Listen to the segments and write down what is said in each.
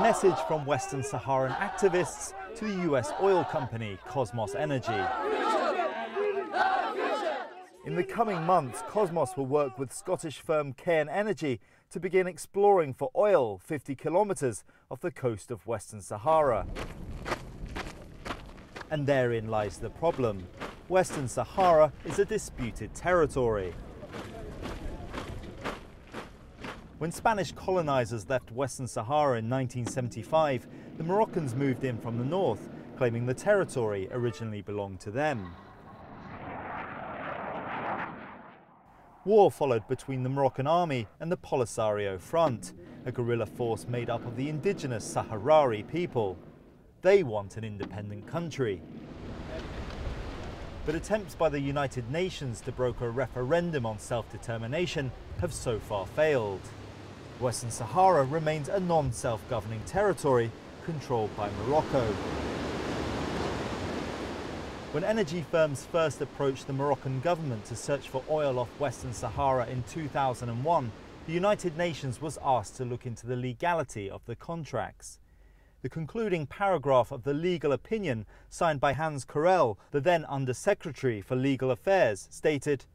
message from Western Saharan activists to the US oil company Kosmos Energy. In the coming months, Kosmos will work with Scottish firm Cairn Energy to begin exploring for oil 50 kilometres off the coast of Western Sahara. And therein lies the problem. Western Sahara is a disputed territory. When Spanish colonisers left Western Sahara in 1975, the Moroccans moved in from the north, claiming the territory originally belonged to them. War followed between the Moroccan army and the Polisario Front, a guerrilla force made up of the indigenous Saharawi people. They want an independent country. But attempts by the United Nations to broker a referendum on self-determination have so far failed. Western Sahara remains a non-self-governing territory controlled by Morocco. When energy firms first approached the Moroccan government to search for oil off Western Sahara in 2001, the United Nations was asked to look into the legality of the contracts. The concluding paragraph of the legal opinion, signed by Hans Corell, the then Under-Secretary for Legal Affairs, stated,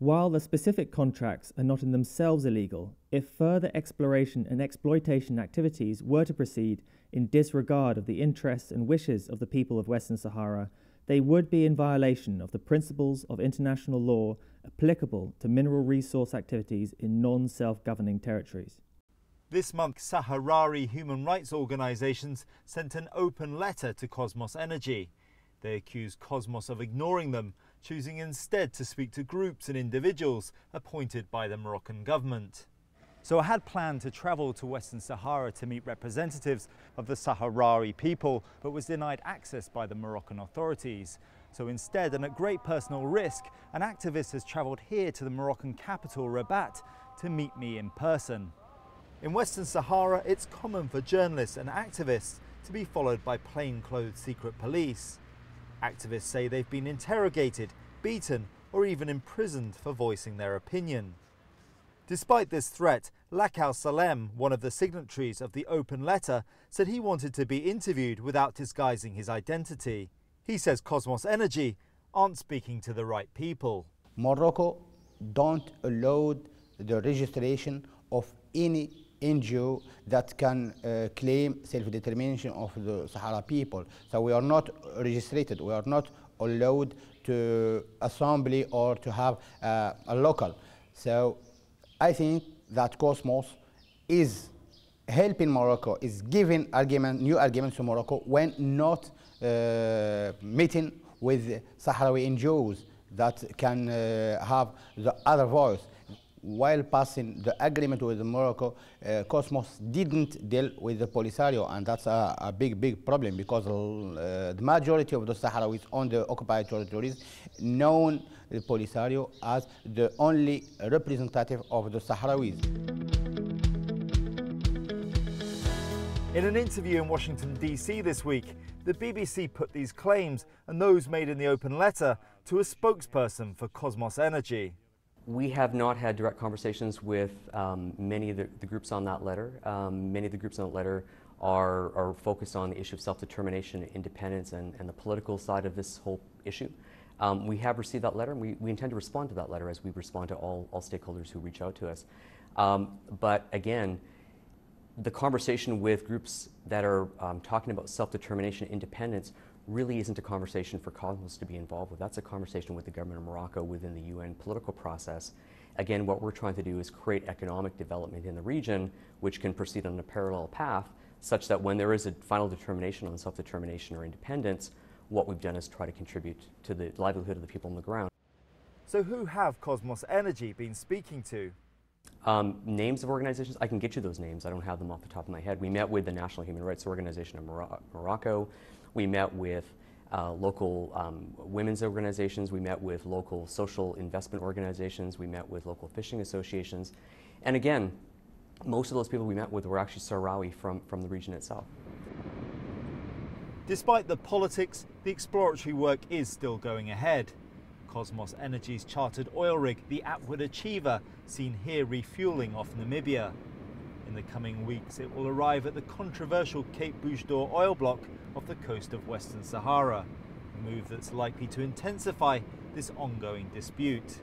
"While the specific contracts are not in themselves illegal, if further exploration and exploitation activities were to proceed in disregard of the interests and wishes of the people of Western Sahara, they would be in violation of the principles of international law applicable to mineral resource activities in non-self-governing territories." This month, Saharawi human rights organisations sent an open letter to Kosmos Energy. They accused Kosmos of ignoring them, choosing instead to speak to groups and individuals appointed by the Moroccan government. So I had planned to travel to Western Sahara to meet representatives of the Saharawi people, but was denied access by the Moroccan authorities. So instead, and at great personal risk, an activist has travelled here to the Moroccan capital, Rabat, to meet me in person. In Western Sahara, it's common for journalists and activists to be followed by plainclothes secret police. Activists say they've been interrogated, beaten, or even imprisoned for voicing their opinion. Despite this threat, Lakal Salem, one of the signatories of the open letter, said he wanted to be interviewed without disguising his identity. He says Kosmos Energy aren't speaking to the right people. Morocco don't allow the registration of any NGO that can claim self-determination of the Sahara people. So we are not registered, we are not allowed to assembly or to have a local. So I think that Kosmos is helping Morocco, is giving new arguments to Morocco when not meeting with Sahrawi NGOs that can have the other voice. While passing the agreement with Morocco, Kosmos didn't deal with the Polisario, and that's a big problem, because the majority of the Sahrawis on the occupied territories known the Polisario as the only representative of the Sahrawis. In an interview in Washington, D.C. this week, the BBC put these claims and those made in the open letter to a spokesperson for Kosmos Energy. We have not had direct conversations with many of the groups on that letter. Many of the groups on that letter are focused on the issue of self-determination, independence, and the political side of this whole issue. We have received that letter, and we intend to respond to that letter as we respond to all stakeholders who reach out to us. But again, the conversation with groups that are talking about self-determination, independence, really isn't a conversation for Kosmos to be involved with. That's a conversation with the government of Morocco within the UN political process. Again, what we're trying to do is create economic development in the region, which can proceed on a parallel path, such that when there is a final determination on self-determination or independence, what we've done is try to contribute to the livelihood of the people on the ground. So who have Kosmos Energy been speaking to? Names of organizations, I can get you those names. I don't have them off the top of my head. We met with the National Human Rights Organization of Morocco. We met with local women's organizations. We met with local social investment organizations. We met with local fishing associations. And again, most of those people we met with were actually Sahrawi from the region itself. Despite the politics, the exploratory work is still going ahead. Kosmos Energy's chartered oil rig, the Atwood Achiever, seen here refueling off Namibia. In the coming weeks, it will arrive at the controversial Cape Bouche-d'Or oil block off the coast of Western Sahara, a move that's likely to intensify this ongoing dispute.